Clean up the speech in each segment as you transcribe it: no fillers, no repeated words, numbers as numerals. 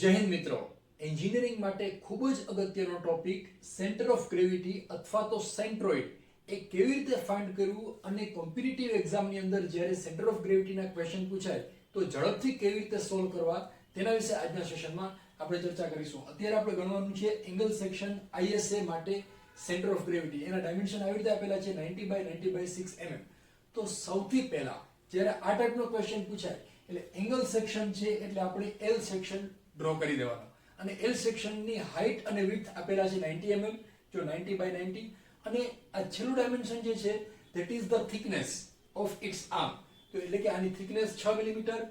જય હિન્દ મિત્રો, એન્જિનિયરિંગ માટે ખૂબ જ અગત્યનો ટોપિક સેન્ટર ઓફ ગ્રેવિટી અથવા તો સેન્ટ્રોઇડ એ કેવી રીતે ફાઇન્ડ કરવું અને કોમ્પિટિટિવ એક્ઝામની અંદર જ્યારે સેન્ટર ઓફ ગ્રેવિટીના ક્વેશ્ચન પૂછાય તો ઝડપથી કેવી રીતે સોલ્વ કરવા તેના વિશે આજના સેશનમાં આપણે ચર્ચા કરીશું. અત્યારે આપણે ગણવાનું છે એંગલ સેક્શન આઈએસએ માટે સેન્ટર ઓફ ગ્રેવિટી. એના ડાયમેન્શન આવી રીતે આપેલા છે 90 બાય 90 બાય 6 mm. તો સૌથી પહેલા જ્યારે આ ટાઈપનો ક્વેશ્ચન પૂછાય એટલે એંગલ સેક્શન છે એટલે આપણે એલ સેક્શન ડ્રો કરી દેવાનો અને એલ સેક્શનની હાઈટ અને વિડ્થ આપેલા છે 90 mm, જો 90 બાય 90, અને આ છેલ્લું ડાયમેન્શન જે છે that is the thickness of its arm. તો એટલે કે આની થિકનેસ 6 મિલીમીટર,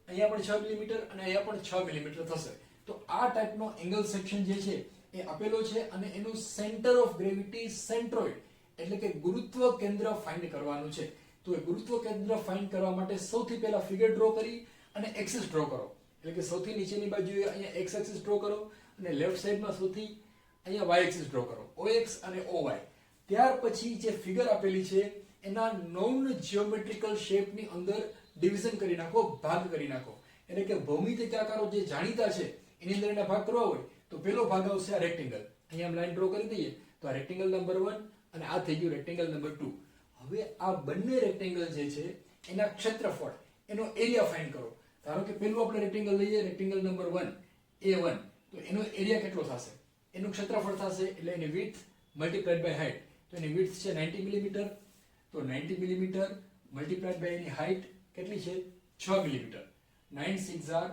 અહીંયા પણ 6 મિલીમીટર અને અહીંયા પણ 6 મિલીમીટર થશે. તો આ ટાઈપનો એંગલ સેક્શન જે છે એ આપેલો છે અને એનું સેન્ટર ઓફ ગ્રેવિટી સેન્ટ્રોઇડ એટલે કે ગુરુત્વ કેન્દ્ર ફાઇન્ડ કરવાનું છે. તો એ ગુરુત્વ કેન્દ્ર ફાઇન્ડ કરવા માટે સૌથી પહેલા ફિગર ડ્રો કરી અને એક્સિસ ડ્રો કરો. એટલે કે સૌથી નીચેની બાજુએ અહીંયા એક્સ એક્સિસ ડ્રો કરો અને લેફ્ટ સાઈડમાં સૌથી અહીંયા વાય એક્સિસ ડ્રો કરો, OX અને OY. ત્યાર પછી જે ફિગર આપેલી છે એના નોન જીઓમેટ્રિકલ શેપની અંદર ડિવિઝન કરી નાખો, ભાગ કરી નાખો. એટલે કે ભૌમિતિક આકારો જે જાણીતા છે એની અંદર એના ભાગ કરવા હોય તો પહેલો ભાગ આવશે આ રેક્ટેંગલ. અહીંયા લાઈન ડ્રો કરી દઈએ તો આ રેક્ટેંગલ નંબર 1 અને આ થઈ ગયું રેક્ટેંગલ નંબર 2. હવે આ બંને રેક્ટેંગલ જે છે એના ક્ષેત્રફળ, એનો એરિયા ફાઇન્ડ કરો. ધારો કે પહેલું આપણે રેક્ટેંગલ લઈએ, રેક્ટેંગલ નંબર 1 A1, તો એનો એરિયા કેટલો થશે, એનું ક્ષેત્રફળ થશે એટલે એની વિડ્થ મલ્ટીપ્લાઈડ બાય હાઈટ. તો એની વિડ્થ છે 90 મિલીમીટર, તો 90 મિલીમીટર મલ્ટીપ્લાઈડ બાય એની હાઈટ કેટલી છે 6 millimetre. 9 6 are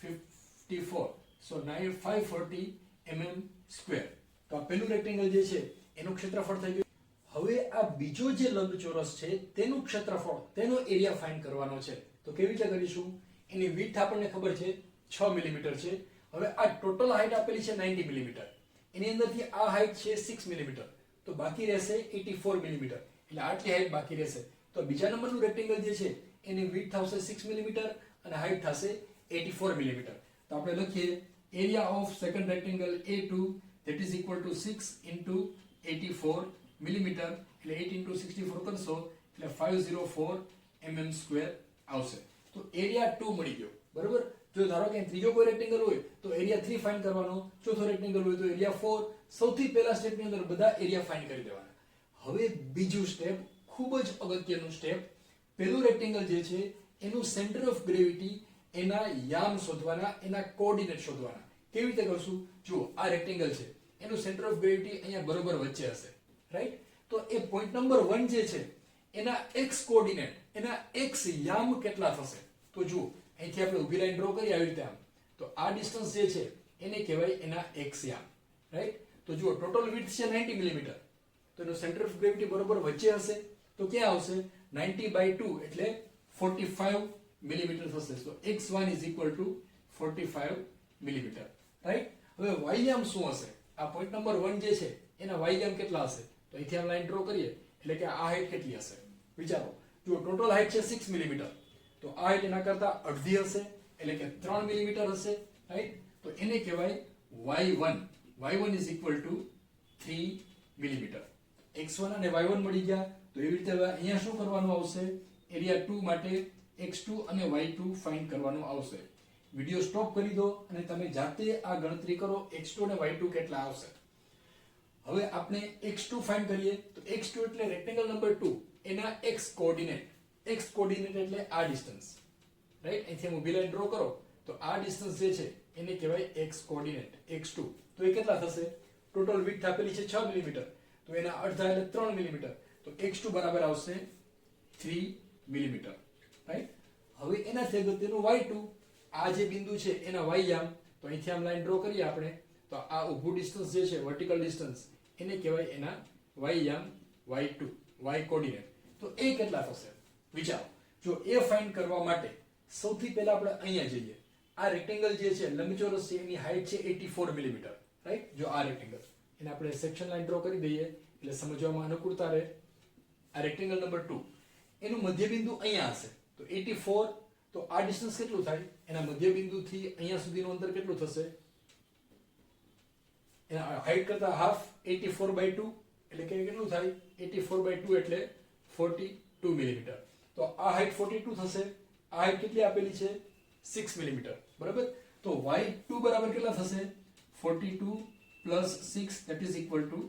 54, so 540 mm square. તો આ પહેલું રેક્ટેંગલ જે છે એનું ક્ષેત્રફળ થઈ ગયું. હવે આ બીજો જે લંબચોરસ છે તેનું ક્ષેત્રફળ, તેનો એરિયા ફાઇન્ડ કરવાનો છે. તો કેવી રીતે કરીશું? એની વિડ્થ આપણને ખબર છે 6 મિલીમીટર છે. હવે આ ટોટલ હાઈટ આપેલી છે 90 મિલીમીટર, એની અંદરથી આ હાઈટ છે 6 મિલીમીટર, તો બાકી રહેશે 84 મિલીમીટર. એટલે આટલી હાઈટ બાકી રહેશે. તો બીજા નંબરનું રેક્ટેંગલ જે છે એની વિડ્થ આવશે 6 મિલીમીટર અને હાઈટ થશે 84 મિલીમીટર. તો આપણે લખીએ area of second rectangle A2 that is equal to 6 into 84 millimetre, એટલે 8 into 64 કરશો એટલે 504 mm સ્ક્વેર આવશે. તો એરિયા 2 મળી ગયો, બરોબર. જો ધારો કે ત્રીજો કોઈ રેક્ટેંગલ હોય તો એરિયા 3 ફાઇન્ડ કરવાનો, ચોથો રેક્ટેંગલ હોય તો એરિયા 4. સૌથી પહેલા સ્ટેપની અંદર બધા એરિયા ફાઇન્ડ કરી દેવાના. હવે બીજું સ્ટેપ, ખૂબ જ અગત્યનું સ્ટેપ, પહેલું રેક્ટેંગલ જે છે એનું સેન્ટર ઓફ ગ્રેવિટી, એના યામ શોધવાના, એના કોઓર્ડિનેટ શોધવાના. કેવી રીતે કરશું? જુઓ, આ રેક્ટેંગલ છે એનું સેન્ટર ઓફ ગ્રેવિટી અહીંયા બરોબર વચ્ચે હશે, રાઈટ. તો એ પોઈન્ટ નંબર 1 જે છે એના x કોઓર્ડિનેટ, એના x યામ કેટલા થશે? તો જુઓ, અહીંથી આપણે ઊભી લાઈન ડ્રો કરી આવી રીતે આમ, તો આ ડિસ્ટન્સ જે છે એને કહેવાય એના x યામ, રાઈટ. તો જુઓ, ટોટલ વિડ્થ છે 90 મિલીમીટર, તો એનું સેન્ટર ઓફ ગ્રેવિટી બરોબર વચ્ચે હશે. તો ક્યાં આવશે? 90 બાય 2 એટલે 45 મિલીમીટર થશે. તો x1 is equal to 45 millimetre, right. હવે y યામ શું હશે? આ પોઈન્ટ નંબર 1 જે છે એના y યામ કેટલા હશે? તો અહીંથી આમ લાઈન ડ્રો કરીએ એટલે કે આ હાઈટ કેટલી હશે વિચારો. જુઓ, ટોટલ હાઈટ છે 6 મિલીમીટર, તો આ હાઈટ એના કરતા અડધી હશે એટલે કે 3 મિલીમીટર હશે, રાઈટ. તો એને કહેવાય y1. y1 is equal to 3 millimetre. x1 અને y1 મળી ગયા. તો એવી રીતે હવે અહીંયા શું કરવાનું આવશે? એરિયા 2 માટે x2 અને y2 ફાઇન્ડ કરવાનું આવશે. વિડિયો સ્ટોપ કરી દો અને તમે જાતે આ ગણતરી કરો x2 અને y2 કેટલા આવશે. હવે આપણે x2 ફાઇન્ડ કરીએ તો x2 એટલે રેક્ટેંગલ નંબર 2 એના x કોઓર્ડિનેટ. x કોઓર્ડિનેટ એટલે આ ડિસ્ટન્સ, રાઈટ. અહીંથી હું ઊભી લાઈન ડ્રો કરો તો આ ડિસ્ટન્સ જે છે એને કહેવાય x કોઓર્ડિનેટ, x2. તો એ કેટલા થશે? ટોટલ વિડ્થ આપેલી છે 6 મિલીમીટર, તો એના અડધા એટલે 3 મિલીમીટર, તો x2 બરાબર આવશે 3 મિલીમીટર, રાઈટ. હવે એનાથી અગત્યનું y2, આ જે બિંદુ છે એના y યામ. તો અહીંથી આમ લાઈન ડ્રો કરીએ આપણે તો આ ઊભું ડિસ્ટન્સ જે છે વર્ટિકલ ડિસ્ટન્સ એને કહેવાય એના y યામ, y2, y કોઓર્ડિનેટ. તો એ કેટલા થશે વિચારો. જો એ ફાઇન્ડ કરવા માટે સૌથી પહેલા આપણે અહીંયા જઈએ. આ રેક્ટેંગલ જે છે લંબચોરસ છે એની હાઈટ છે 84 મિલીમીટર, રાઈટ. જો આ રેક્ટેંગલ એને આપણે સેક્શન લાઈન ડ્રો કરી દઈએ એટલે સમજવામાં અનુકૂળતા રહે. આ રેક્ટેંગલ નંબર 2 એનું મધ્યબિંદુ અહીંયા હશે, તો 84. તો આ ડિસ્ટન્સ કેટલું થાય? એના મધ્યબિંદુથી અહીંયા સુધીનું અંતર કેટલું થશે? એના હાઈટ કરતા હાફ, 84 બાય 2 એટલે કે કેટલું થાય? 84 બાય 2 એટલે 42 મિલીમીટર. તો આ હાઈટ 42 થશે. આ હાઈટ કેટલી આપેલી છે? 6 મિલીમીટર, બરાબર. તો y2 બરાબર કેટલા થશે 42 plus 6 that is equal to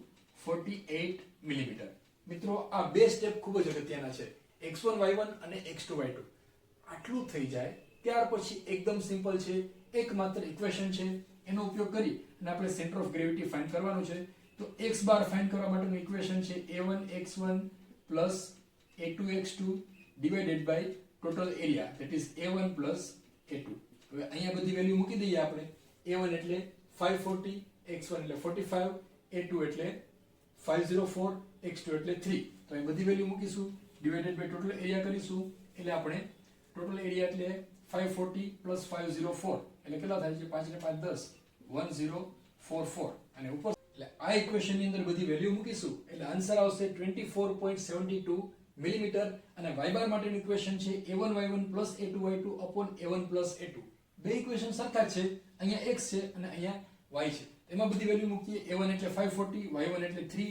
48 millimetre. મિત્રો આ બે સ્ટેપ ખૂબ જ અગત્યના છે, x1 y1 અને x2 y2. આટલું થઈ જાય ત્યાર પછી એકદમ સિમ્પલ છે, એકમાત્ર ઇક્વેશન છે, એનો ઉપયોગ કરી અને આપણે સેન્ટર ઓફ ગ્રેવિટી ફાઇન્ડ કરવાનું છે. તો x બાર ફાઇન્ડ કરવા માટેનું ઇક્વેશન છે a1x1 plus a2x2 divided by total area that is a1 plus a2. હવે અહીંયા બધી વેલ્યુ મૂકી દઈએ આપણે. a1 એટલે 540, x1 એટલે 45, a2 એટલે 504, x2 એટલે 3. તો અહીં બધી વેલ્યુ મૂકીશું, ડિવાઇડેડ બાય ટોટલ એરિયા કરીશું, એટલે આપણે ટોટલ એરિયા એટલે 540 પ્લસ 504 એટલે કેટલા થાય છે 5 ને 5 10 1044 અને ઉપર એટલે આ ઇક્વેશન ની અંદર બધી વેલ્યુ મૂકીશું એટલે આન્સર આવશે 24.72 મિલીમીટર. અને y બાર માટેનું ઇક્વેશન છે a1y1 a2y2 a1 a2. બે ઇક્વેશન સરખા છે, અહીંયા x છે અને અહીંયા y છે. એમાં બધી વેલ્યુ મૂકીએ. a1 એટલે 540, y1 એટલે 3,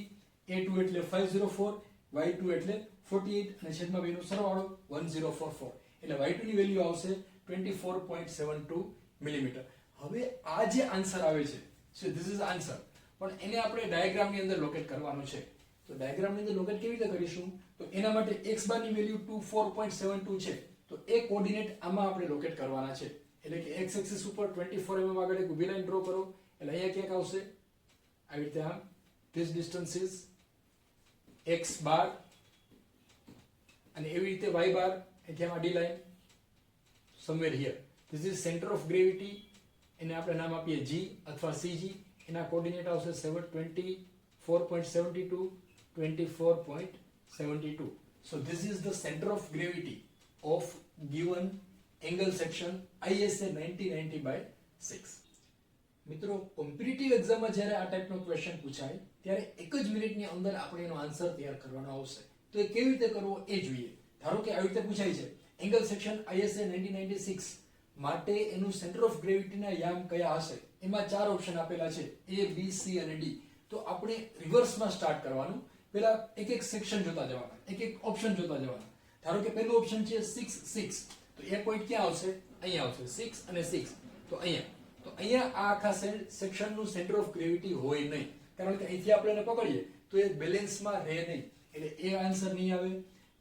a2 એટલે 504, y2 એટલે 48 અને છેદમાં બેનો સરવાળો 1044 એટલે y2 ની વેલ્યુ આવશે 24.72 મિલીમીટર. હવે આ જે આન્સર આવે છે સો ધીસ ઇઝ આન્સર, પણ એને આપણે ડાયાગ્રામ ની અંદર લોકેટ કરવાનું છે. તો ડાયાગ્રામ ની અંદર લોકેટ કેવી રીતે કરીશું? તો એના માટે x બાર ની વેલ્યુ 24.72 છે, તો એ કોઓર્ડિનેટ આમાં આપણે લોકેટ કરવાના છે. એટલે કે x એક્સિસ ઉપર 24 mm આગળ એક ઊભી લાઈન ડ્રો કરો, એટલે અહીંયા ક્યાંક આવશે આવી રીતે આમ. ધીસ ડિસ્ટન્સ ઇઝ x બાર અને એવી રીતે y બાર એટલે આમ આડી line somewhere here. This is center of gravity, એને આપણે નામ આપીએ g અથવા cg. એના કોઓર્ડિનેટ આવશે 24.72 24.72. So this is the center of gravity of given angle section ISA 90/6. મિત્રો કોમ્પિટિટિવ એક્ઝામમાં જ્યારે આ ટાઈપનો ક્વેશ્ચન પૂછાય ત્યારે એક જ મિનિટની અંદર આપણે એનો આન્સર તૈયાર કરવાનો આવશે. તો એ કેવી રીતે કરવો એ જોઈએ. ધારો કે આવી રીતે પૂછાય છે એંગલ સેક્શન ISA 90/6 માટે એનું સેન્ટર ઓફ ગ્રેવિટીના યામ કયા હશે, એમાં ચાર ઓપ્શન આપેલા છે A, B, C અને D. તો આપણે રિવર્સમાં સ્ટાર્ટ કરવાનું, પહેલા એક એક સેક્શન જોતા જવાના, એક એક ઓપ્શન જોતા જવાના. ધારો કે પહેલું ઓપ્શન છે 6 6, તો એ પોઈન્ટ ક્યાં આવશે? અહીંયા આવશે 6 અને 6. તો અહીંયા આ આખા સેક્શનનું સેન્ટર ઓફ ગ્રેવિટી હોય નહીં, કારણ કે અહીંથી આપણે એને પકડીએ તો એ બેલેન્સમાં રહે નહીં, એટલે એ આન્સર નહીં આવે.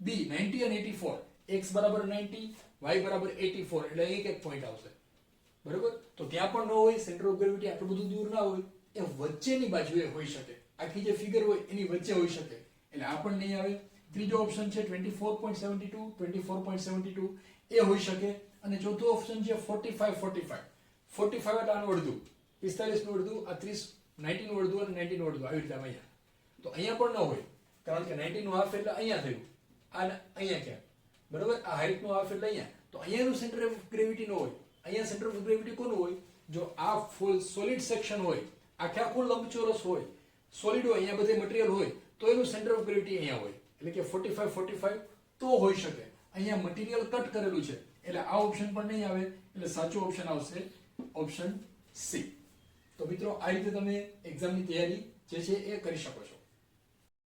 B 90 અને 84, x બરાબર 90, y બરાબર 84 એટલે એક એક પોઈન્ટ આવશે, બરોબર. તો ત્યાં પણ ન હોય, સેન્ટર ઓફ ગ્રેવિટી આટલું બધું દૂર ના હોય, એ વચ્ચેની બાજુએ હોઈ શકે, આખી જે ફિગર હોય એની વચ્ચે હોઈ શકે, એટલે આ પણ નહીં આવે. ત્રીજો ઓપ્શન છે 24.72 24.72 એ હોઈ શકે. અને ચોથો ઓપ્શન છે 45 45 45 એટલે આનું અડધું, 45 નું અડધું, આ 30 90 નું અડધું અને 90 નું અડધું આવી રીતે અહીંયા. તો અહીંયા પણ ન હોય, કારણ કે 90 નું હાફ એટલે અહીંયા થયું, આ અહીંયા ક્યાં, બરોબર. આ હાઈટ નું હાફ એટલે અહીંયા. તો અહીંયાનું સેન્ટર ઓફ ગ્રેવિટી ન હોય. અહીંયા સેન્ટર ઓફ ગ્રેવિટી કોનું હોય? જો આ ફૂલ સોલિડ સેક્શન હોય, આખે આખું લંબચોરસ હોય, સોલિડ હોય, અહીંયા બધે મટીરીયલ હોય, તો એનું સેન્ટર ઓફ ગ્રેવિટી અહીંયા હોય, એટલે કે 45 45 તો હોઈ શકે. અહીંયા મટીરીયલ કટ કરેલું છે એટલે આ ઓપ્શન પણ નહીં આવે, એટલે સાચો ઓપ્શન આવશે ઓપ્શન C. તો મિત્રો આ રીતે તમે એક્ઝામની તૈયારી જે છે એ કરી શકો છો.